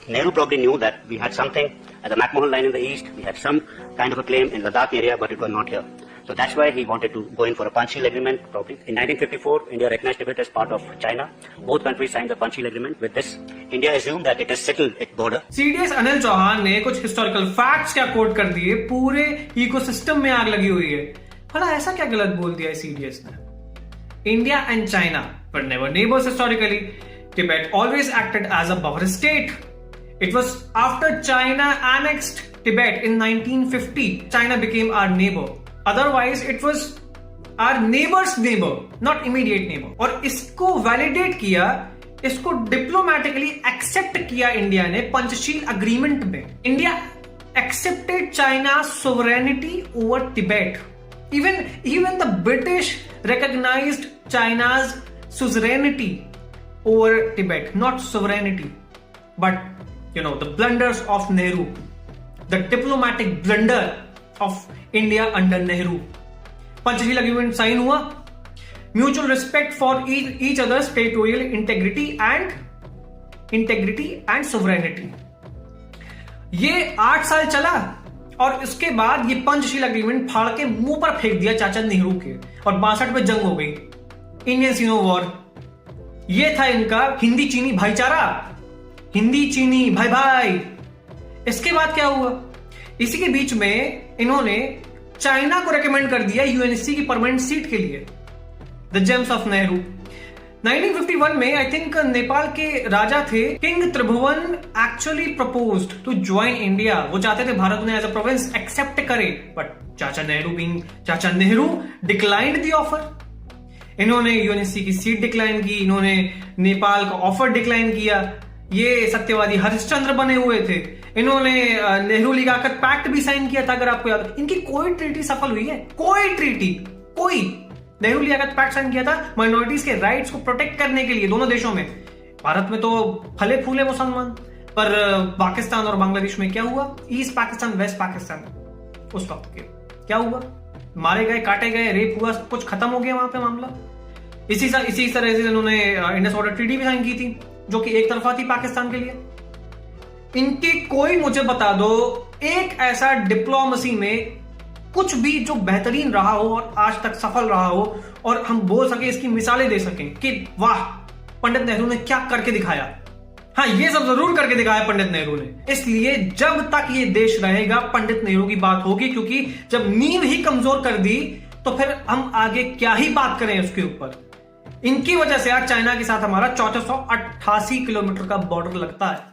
Nehru probably knew that we had something at the McMahon line in the east, we had some kind of a claim in Ladakh area, but it was not here. So that's why he wanted to go in for a Panchsheel agreement probably. In 1954, India recognized Tibet as part of China. Both countries signed the Panchsheel agreement. With this, India assumed that it has settled its border. CDS Anil Chauhan ने कुछ historical facts क्या coat कर दिए, पूरे ecosystem में आग लगी हुई है। भला ऐसा क्या गलत बोल दिया CDS ने? India and China were never neighbors historically. Tibet always acted as a buffer state. It was after China annexed Tibet in 1950, China became our neighbor. Otherwise, it was our neighbor's neighbor, not immediate neighbor. और इसको validate किया, इसको diplomatically accept किया India ने Panchsheel agreement में. India accepted China's sovereignty over Tibet. Even the British recognized China's suzerainty over Tibet, not sovereignty. But the blunders of Nehru, the diplomatic blunder of India under Nehru. Panchsheel agreement sign हुआ, mutual respect for each other's territorial integrity and sovereignty. ये 8 साल चला और इसके बाद ये Panchsheel agreement फाड़ के मुंह पर फेंक दिया चाचा नेहरू के, और 62 में जंग हो गई, इंडियन सिनो वॉर. ये था इनका हिंदी चीनी भाईचारा, हिंदी चीनी भाई भाई. इसके बाद क्या हुआ? इसी के बीच में इन्होंने चाइना को रेकमेंड कर दिया यूएनएससी की परमानेंट सीट के लिए, द जेम्स ऑफ नेहरू. 1951 में आई थिंक नेपाल के राजा थे king Tribhuvan actually proposed to join India. वो चाहते थे भारत उन्हें एज अ प्रोविंस एक्सेप्ट करे, but Chacha Nehru declined the offer. इन्होंने यूएनएससी की सीट डिक्लाइन की, इन्होंने नेपाल का ऑफर डिक्लाइन किया. ये सत्यवादी हरिश्चंद्र बने हुए थे. इन्होंने नेहरू लियाकत पैक्ट भी साइन किया था, अगर आपको याद हो. इनकी कोई ट्रीटी सफल हुई है? कोई. नेहरू लियाकत पैक्ट साइन किया था माइनॉरिटीज के राइट्स को प्रोटेक्ट करने के लिए दोनों देशों में. भारत में तो फले फूले मुसलमान, पर पाकिस्तान और बांग्लादेश में क्या हुआ? ईस्ट पाकिस्तान वेस्ट पाकिस्तान, उस वक्त के क्या हुआ? मारे गए, काटे गए, रेप हुआ, सब कुछ खत्म हो गया वहां पे मामला. इसी तरह से इन्होंने इंडस वाटर ट्रीटी भी साइन की थी, जो कि एक तरफा थी पाकिस्तान के लिए. इनकी कोई मुझे बता दो एक ऐसा डिप्लोमेसी में कुछ भी जो बेहतरीन रहा हो और आज तक सफल रहा हो, और हम बोल सके, इसकी मिसालें दे सकें कि वाह पंडित नेहरू ने क्या करके दिखाया. हाँ, ये सब जरूर करके दिखाया पंडित नेहरू ने. इसलिए जब तक ये देश रहेगा पंडित नेहरू की बात होगी, क्योंकि जब नींव ही कमजोर कर दी तो फिर हम आगे क्या ही बात करें उसके ऊपर. इनकी वजह से आज चाइना के साथ हमारा 1488 किलोमीटर का बॉर्डर लगता है.